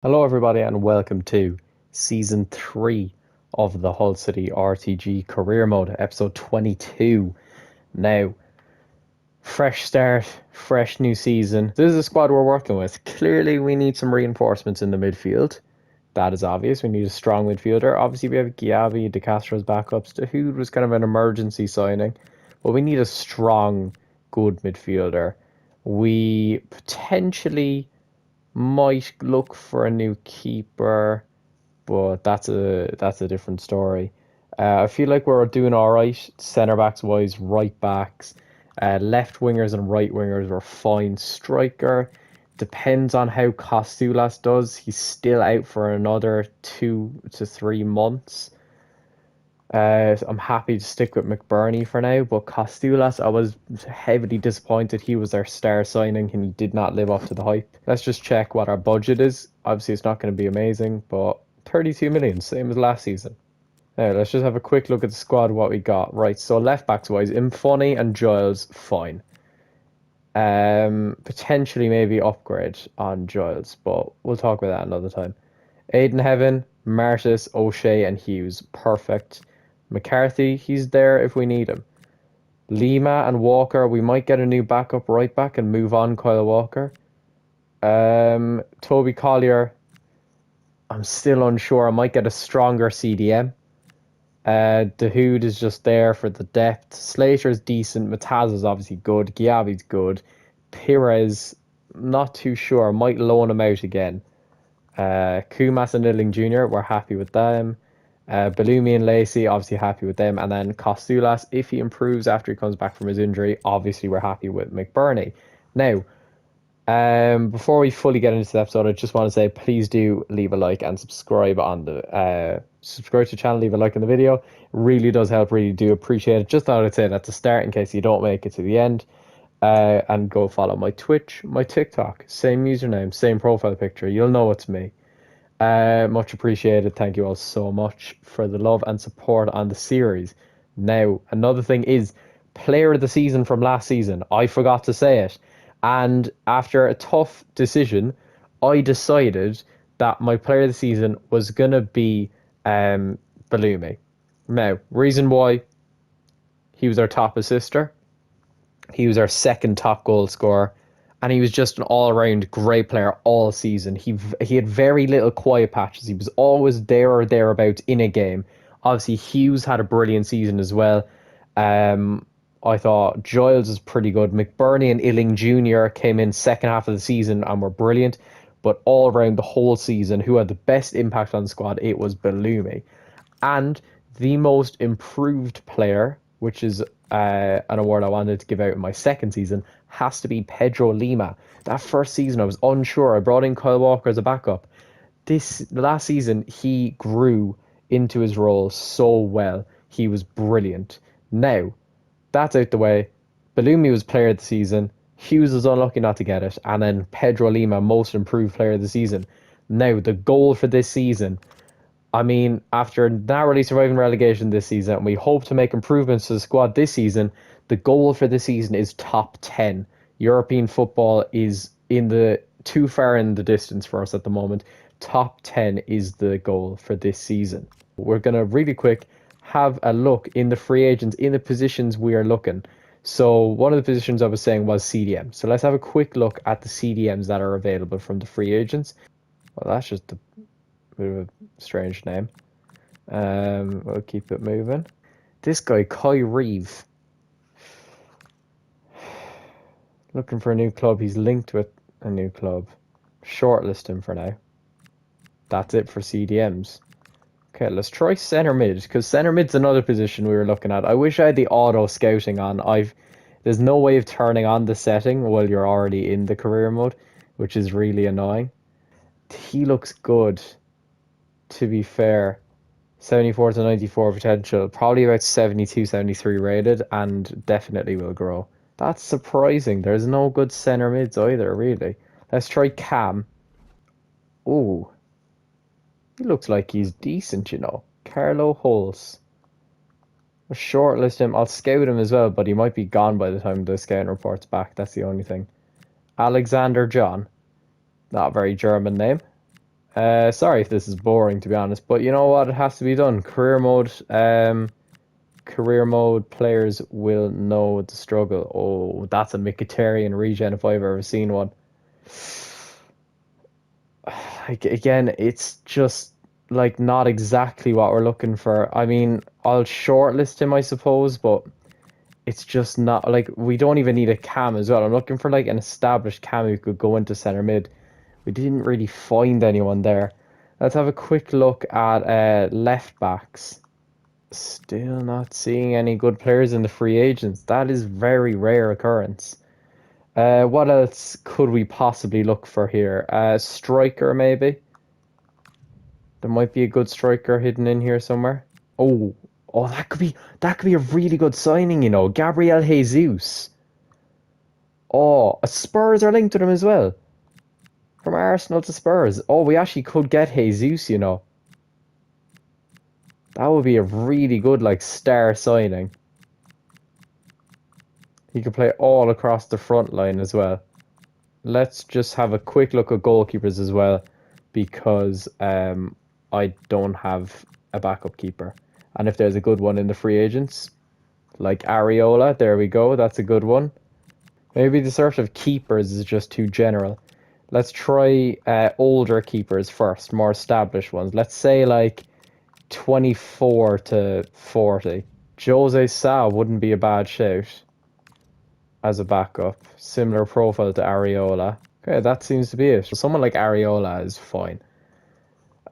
Hello, everybody, and welcome to Season 3 of the Hull City RTG Career Mode, Episode 22. Now, fresh start, fresh new season. This is the squad we're working with. Clearly, we need some reinforcements in the midfield. That is obvious. We need a strong midfielder. Obviously, we have Giabi, De Castro's backups. De Hood was kind of an emergency signing. But we need a strong, good midfielder. We potentially might look for a new keeper, but that's a different story. I feel like we're doing all right, centre backs wise, right backs, left wingers and right wingers were fine. Striker depends on how Costulas does. He's still out for another 2 to 3 months. I'm happy to stick with McBurney for now, but Costulas, I was heavily disappointed. He was our star signing and he did not live up to the hype. Let's just check what our budget is. Obviously, it's not going to be amazing, but 32 million, same as last season. Now, let's just have a quick look at the squad, what we got. Right, so left backs wise, Imfunny and Giles, fine. Potentially maybe upgrade on Giles, but we'll talk about that another time. Aiden Heaven, Martis, O'Shea, and Hughes, perfect. McCarthy, he's there if we need him. Lima and Walker, we might get a new backup right back and move on Kyle Walker. Toby Collier, I'm still unsure. I might get a stronger CDM. Dahoud is just there for the depth. Slater's decent. Mataz is obviously good. Giabi's good. Pires, not too sure. Might loan him out again. Kumas and Nilling Jr., we're happy with them. Bellumi and Lacey, obviously happy with them. And then Costulas, if he improves after he comes back from his injury, obviously we're happy with McBurney. Now, before we fully get into the episode, I just want to say please do leave a like and subscribe on the subscribe to the channel, leave a like on the video. It really does help, really do appreciate it. Just thought I'd say that to start in case you don't make it to the end. And go follow my Twitch, my TikTok, same username, same profile picture. You'll know it's me. Much appreciated. Thank you all so much for the love and support on the series. Now, another thing is player of the season from last season. I forgot to say it. And after a tough decision, I decided that my player of the season was going to be Bellumi. Now, reason why, he was our top assister. He was our second top goal scorer, and he was just an all-around great player all season. He had very little quiet patches. He was always there or thereabouts in a game. Obviously, Hughes had a brilliant season as well. I thought Giles is pretty good. McBurney and Illing Jr. came in second half of the season and were brilliant. But all around the whole season, who had the best impact on the squad, it was Bellumi. And the most improved player, which is an award I wanted to give out in my second season, has to be Pedro Lima. That first season, I was unsure. I brought in Kyle Walker as a backup. This last season, he grew into his role so well. He was brilliant. Now, that's out the way. Bellumi was player of the season. Hughes was unlucky not to get it. And then Pedro Lima, most improved player of the season. Now, the goal for this season, I mean, after narrowly surviving relegation this season, and we hope to make improvements to the squad this season, the goal for this season is top 10. European football is too far in the distance for us at the moment. Top 10 is the goal for this season. We're going to really quick have a look in the free agents, in the positions we are looking. So one of the positions I was saying was CDM. So let's have a quick look at the CDMs that are available from the free agents. Well, that's just a bit of a strange name. We'll keep it moving. This guy, Kai Reeve. Looking for a new club. He's linked with a new club. Shortlist him for now. That's it for CDMs. Okay, let's try centre mid, because centre mid's another position we were looking at. I wish I had the auto scouting on. There's no way of turning on the setting while you're already in the career mode, which is really annoying. He looks good, to be fair. 74 to 94 potential, probably about 72, 73 rated, and definitely will grow. That's surprising. There's no good centre mids either, really. Let's try Cam. Ooh. He looks like he's decent, you know. Carlo Hulse. I'll shortlist him. I'll scout him as well, but he might be gone by the time the scouting report's back. That's the only thing. Alexander John. Not a very German name. Sorry if this is boring, to be honest, but you know what? It has to be done. Career mode players will know the struggle. Oh, that's a Mkhitaryan regen if I've ever seen one. Like, again, it's just like not exactly what we're looking for. I mean, I'll shortlist him, I suppose, but it's just not like we don't even need a cam as well. I'm looking for like an established cam who could go into center mid. We didn't really find anyone there. Let's have a quick look at left backs. Still not seeing any good players in the free agents. That is very rare occurrence. What else could we possibly look for here? Striker maybe. There might be a good striker hidden in here somewhere. Oh, oh, that could be a really good signing, you know. Gabriel Jesus. Oh, Spurs are linked to him as well. From Arsenal to Spurs. Oh, we actually could get Jesus, you know. That would be a really good, like, star signing. He could play all across the front line as well. Let's just have a quick look at goalkeepers as well, because I don't have a backup keeper. And if there's a good one in the free agents, like Areola, there we go, that's a good one. Maybe the search of keepers is just too general. Let's try older keepers first, more established ones. Let's say like 24 to 40. Jose Sa wouldn't be a bad shout as a backup. Similar profile to Areola. Okay, that seems to be it. So someone like Areola is fine.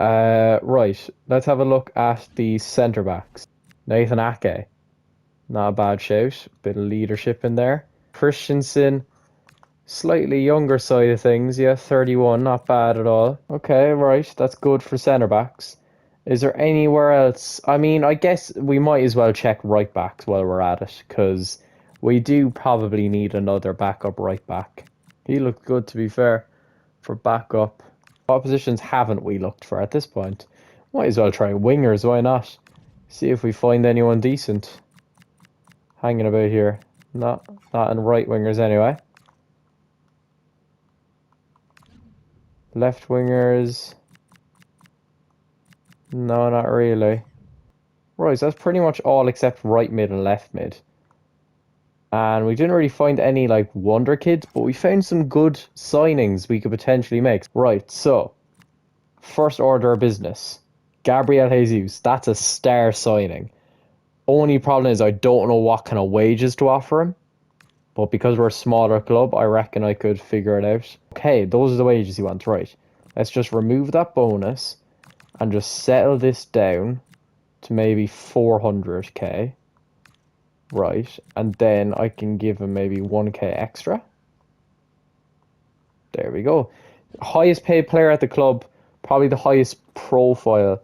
Right, let's have a look at the centre backs. Nathan Ake, not a bad shout. Bit of leadership in there. Christensen, slightly younger side of things. Yeah, 31, not bad at all. Okay, right, that's good for centre backs. Is there anywhere else? I mean, I guess we might as well check right backs while we're at it, because we do probably need another backup right back. He looked good, to be fair, for backup. What positions haven't we looked for at this point? Might as well try wingers, why not? See if we find anyone decent hanging about here. Not in right wingers anyway. Left wingers. No, not really. Right, so that's pretty much all except right mid and left mid. And we didn't really find any like wonder kids, but we found some good signings we could potentially make. Right, so first order of business. Gabriel Jesus, that's a star signing. Only problem is I don't know what kind of wages to offer him. But because we're a smaller club, I reckon I could figure it out. Okay, those are the wages he wants, right. Let's just remove that bonus and just settle this down to maybe 400k. Right, and then I can give him maybe 1k extra. There we go. Highest paid player at the club, probably the highest profile,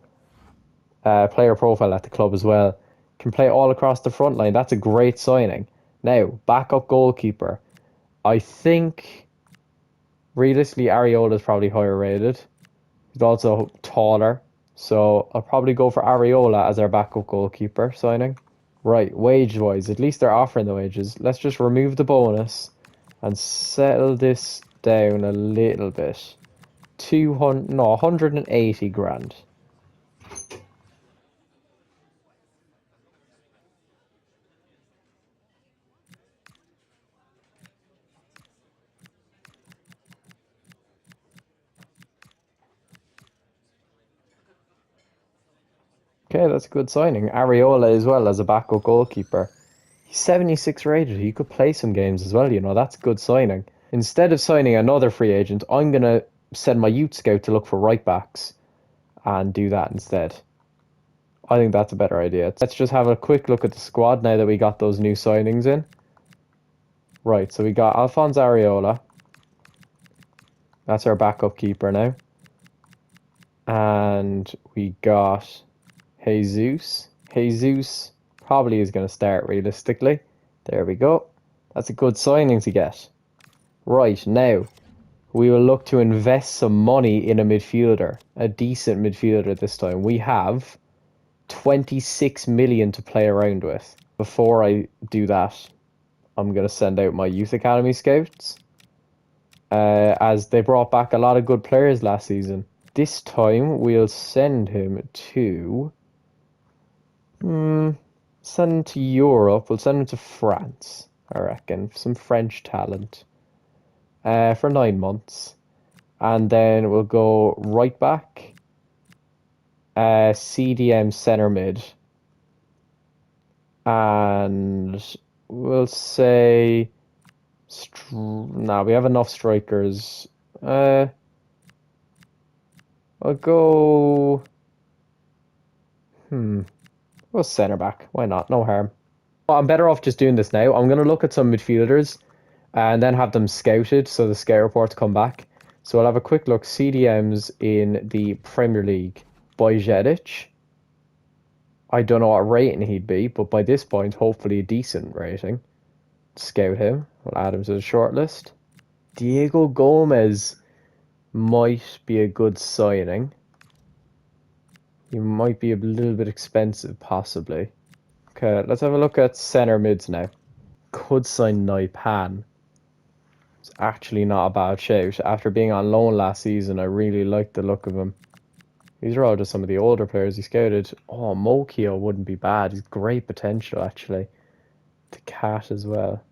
player profile at the club as well. Can play all across the front line. That's a great signing. Now, backup goalkeeper. I think, realistically, Areola is probably higher rated. He's also taller. So I'll probably go for Areola as our backup goalkeeper signing. Right, wage-wise, at least they're offering the wages. Let's just remove the bonus and settle this down a little bit. 200, no, 180 grand. Okay, that's a good signing. Areola as well as a backup goalkeeper. He's 76 rated. He could play some games as well, you know. That's a good signing. Instead of signing another free agent, I'm going to send my youth scout to look for right backs and do that instead. I think that's a better idea. Let's just have a quick look at the squad now that we got those new signings in. Right, so we got Alphonse Areola. That's our backup keeper now. And we got Jesus. Jesus probably is going to start realistically. There we go. That's a good signing to get. Right, now we will look to invest some money in a midfielder. A decent midfielder this time. We have 26 million to play around with. Before I do that, I'm going to send out my youth academy scouts. As they brought back a lot of good players last season. This time we'll send him to... send him to Europe. We'll send him to France, I reckon. Some French talent. For 9 months. And then we'll go right back. CDM center mid. And we'll say... we have enough strikers. I'll go... Go center back. Why not? No harm. I'm better off just doing this now. I'm going to look at some midfielders and then have them scouted so the scout reports come back. So I'll have a quick look. CDMs in the Premier League. Bajcetic. I don't know what rating he'd be, but by this point, hopefully a decent rating. Scout him. We'll add him to the shortlist. Diego Gomez might be a good signing. He might be a little bit expensive, possibly. Okay, let's have a look at center mids now. Could sign Naipan. It's actually not a bad shout. After being on loan last season, I really liked the look of him. These are all just some of the older players he scouted. Oh, Mokio wouldn't be bad. He's great potential, actually. To Cat as well.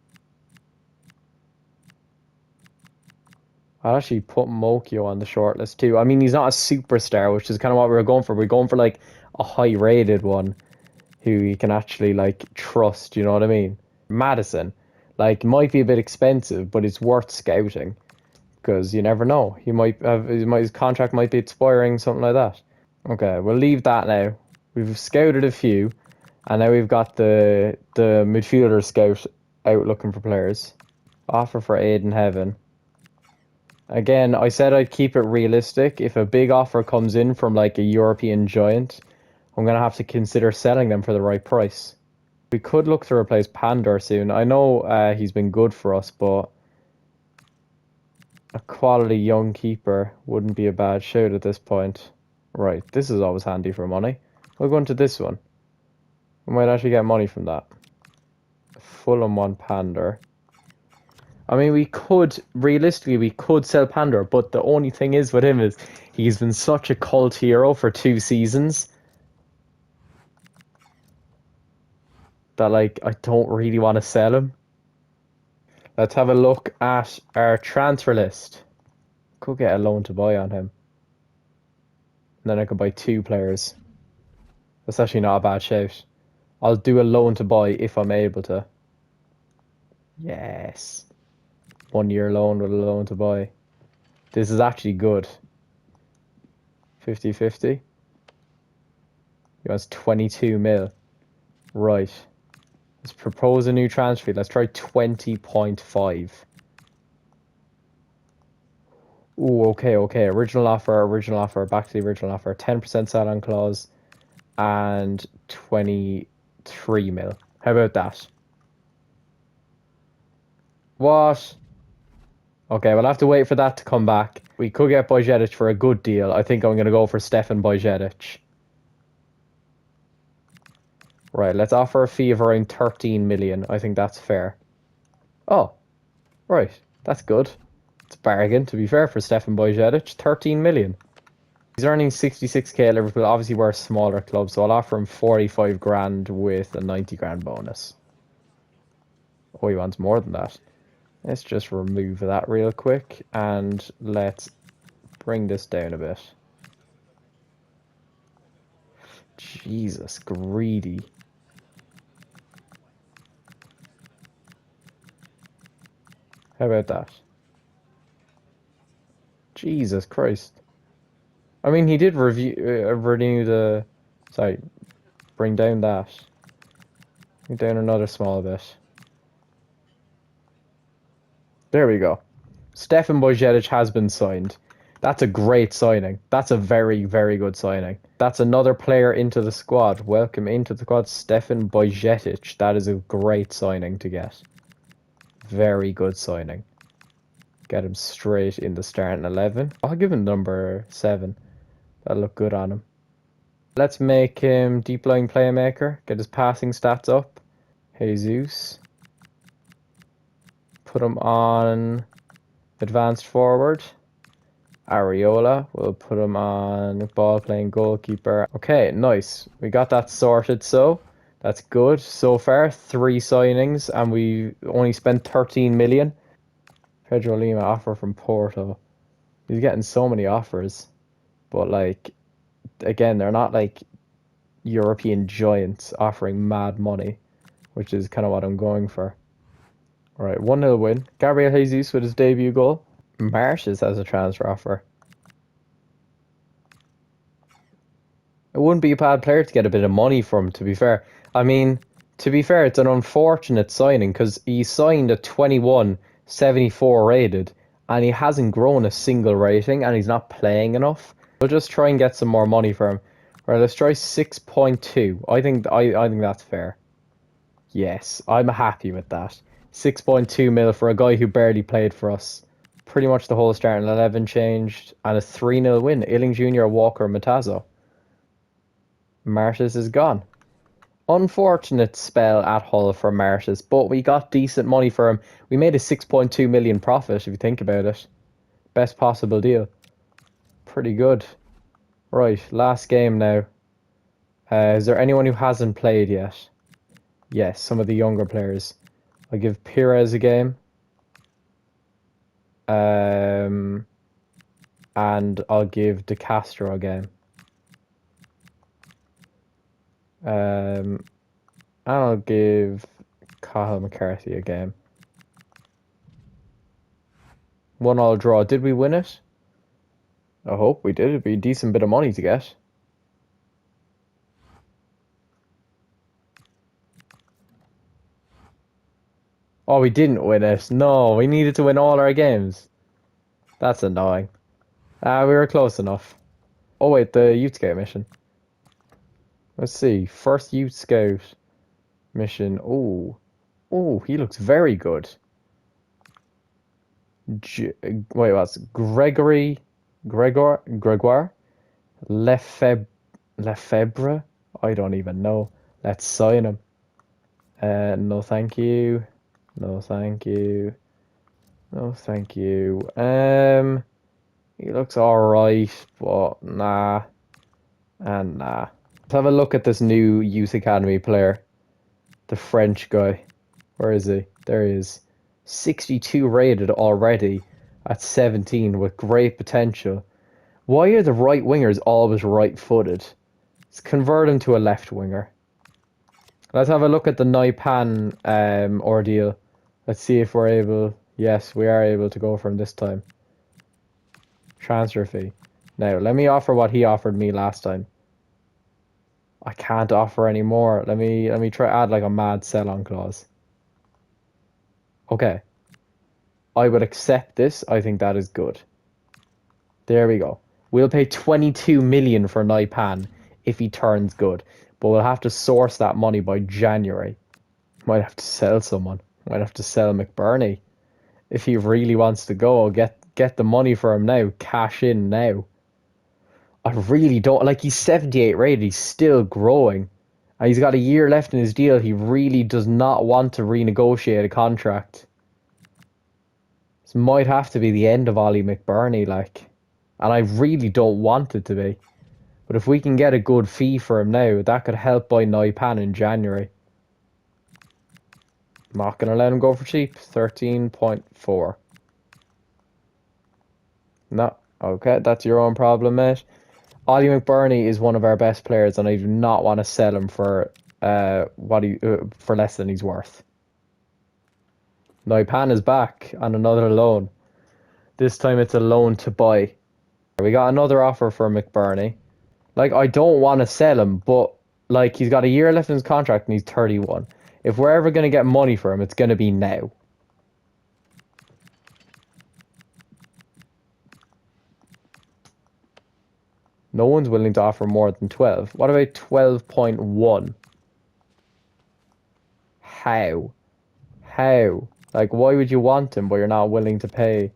I'll actually put Mokio on the shortlist too. I mean, he's not a superstar, which is kind of what we were going for. We're going for like a high-rated one who you can actually like trust, you know what I mean? Madison, like, might be a bit expensive, but it's worth scouting because you never know. His contract might be expiring, something like that. Okay, we'll leave that now. We've scouted a few, and now we've got the midfielder scout out looking for players. Offer for Aiden Heaven. Again, I said I'd keep it realistic. If a big offer comes in from like a European giant, I'm going to have to consider selling them for the right price. We could look to replace Pandor soon. I know he's been good for us, but a quality young keeper wouldn't be a bad shout at this point. Right, this is always handy for money. We'll go into this one. We might actually get money from that. Fulham one Pandor. I mean, realistically, we could sell Pandor, but the only thing is with him is he's been such a cult hero for 2 seasons that, like, I don't really want to sell him. Let's have a look at our transfer list. Could get a loan to buy on him. And then I could buy 2 players. That's actually not a bad shout. I'll do a loan to buy if I'm able to. Yes. 1 year loan with a loan to buy. This is actually good. 50-50. He wants 22 mil. Right. Let's propose a new transfer fee. Let's try 20.5. Ooh, okay. Original offer, back to the original offer. 10% sell-on clause and 23 mil. How about that? What? Okay, we'll have to wait for that to come back. We could get Bajcetic for a good deal. I think I'm going to go for Stefan Bajcetic. Right, let's offer a fee of around 13 million. I think that's fair. Oh, right. That's good. It's a bargain, to be fair, for Stefan Bajcetic. 13 million. He's earning 66k at Liverpool. Obviously, we're a smaller club, so I'll offer him 45 grand with a 90 grand bonus. Oh, he wants more than that. Let's just remove that real quick, and let's bring this down a bit. Jesus, greedy. How about that? Jesus Christ. I mean, he did renew the... Sorry, bring down that. Bring down another small bit. There we go. Stefan Bajcetic has been signed. That's a great signing. That's a very, very good signing. That's another player into the squad. Welcome into the squad, Stefan Bajcetic. That is a great signing to get. Very good signing. Get him straight in the starting 11. I'll give him number 7. That'll look good on him. Let's make him deep line playmaker. Get his passing stats up. Jesus. Put him on advanced forward. Areola. We'll put him on ball playing goalkeeper. Okay, nice. We got that sorted, so that's good. So far, 3 signings, and we only spent 13 million. Pedro Lima offer from Porto. He's getting so many offers, but like again, they're not like European giants offering mad money, which is kind of what I'm going for. All right, 1-0 win. Gabriel Jesus with his debut goal. Marshes has a transfer offer. It wouldn't be a bad player to get a bit of money from, to be fair. I mean, to be fair, it's an unfortunate signing because he signed a 21, 74 rated, and he hasn't grown a single rating, and he's not playing enough. We'll just try and get some more money for him. Right, let's try 6.2. I think that's fair. Yes, I'm happy with that. 6.2 mil for a guy who barely played for us. Pretty much the whole starting 11 changed, and a 3-0 win. Illing Jr., Walker, Matazo. Martis is gone. Unfortunate spell at Hull for Martis, but we got decent money for him. We made a 6.2 million profit, if you think about it. Best possible deal. Pretty good. Right, last game now. Is there anyone who hasn't played yet? Yes, some of the younger players. I'll give Pires a game. And I'll give De Castro a game. And I'll give Cahill McCarthy a game. 1-1 draw. Did we win it? I hope we did. It'd be a decent bit of money to get. Oh, we didn't win it. No, we needed to win all our games. That's annoying. We were close enough. Oh wait, the Youth Scout mission. Let's see. First Youth Scout mission. Oh, oh, he looks very good. Wait, what's Gregoire? Lefebvre? I don't even know. Let's sign him. No, thank you. No, thank you. No, thank you. He looks alright, but nah. And nah. Let's have a look at this new Youth Academy player. The French guy. Where is he? There he is. 62 rated already at 17 with great potential. Why are the right wingers always right-footed? Let's convert him to a left winger. Let's have a look at the Naipan ordeal. Let's see if we're able... Yes, we are able to go for him this time. Transfer fee. Now, let me offer what he offered me last time. I can't offer any more. Let me try add like a mad sell-on clause. Okay. I would accept this. I think that is good. There we go. We'll pay 22 million for Naipan if he turns good. But we'll have to source that money by January. Might have to sell someone. Might have to sell McBurney. If he really wants to go, get the money for him now. Cash in now. I really don't... Like, he's 78 rated. He's still growing. And he's got a year left in his deal. He really does not want to renegotiate a contract. This might have to be the end of Ollie McBurney, like. And I really don't want it to be. But if we can get a good fee for him now, that could help buy Naipan in January. I'm not going to let him go for cheap. 13.4. No. Okay, that's your own problem, mate. Ollie McBurney is one of our best players, and I do not want to sell him for for less than he's worth. Naipan is back on another loan. This time it's a loan to buy. We got another offer for McBurney. Like, I don't want to sell him, but like, he's got a year left in his contract and he's 31. If we're ever going to get money for him, it's going to be now. No one's willing to offer more than 12. What about 12.1? How? How? Like, why would you want him, but you're not willing to pay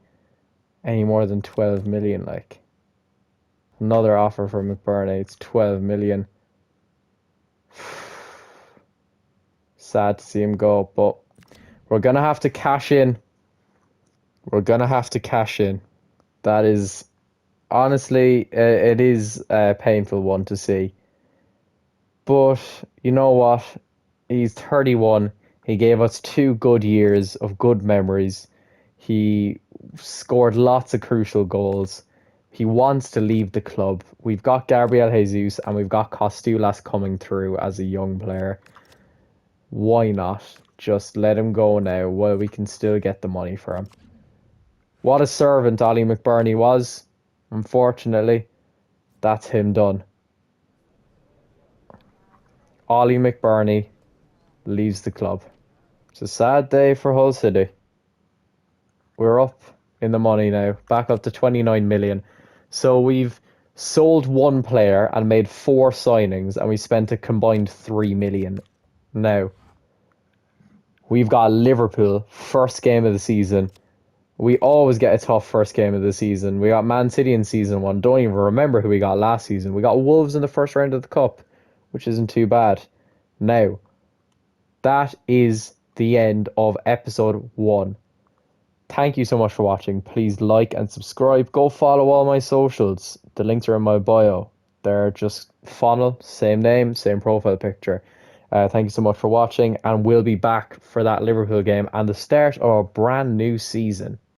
any more than 12 million, like? Another offer for McBurney, it's 12 million. Sad to see him go, but we're going to have to cash in. We're going to have to cash in. That is Honestly, it is a painful one to see. But you know what? He's 31. He gave us 2 good years of good memories. He scored lots of crucial goals. He wants to leave the club. We've got Gabriel Jesus and we've got Costulas coming through as a young player. Why not just let him go now while we can still get the money for him? What a servant Ollie McBurney was. Unfortunately, that's him done. Ollie McBurney leaves the club. It's a sad day for Hull City. We're up in the money now, back up to 29 million. So we've sold one player and made 4 signings, and we spent a combined 3 million. Now, we've got Liverpool, first game of the season. We always get a tough first game of the season. We got Man City in season one. Don't even remember who we got last season. We got Wolves in the first round of the Cup, which isn't too bad. Now, that is the end of episode 1. Thank you so much for watching. Please like and subscribe. Go follow all my socials. The links are in my bio. They're just funnel, same name, same profile picture. Thank you so much for watching, and we'll be back for that Liverpool game and the start of a brand new season.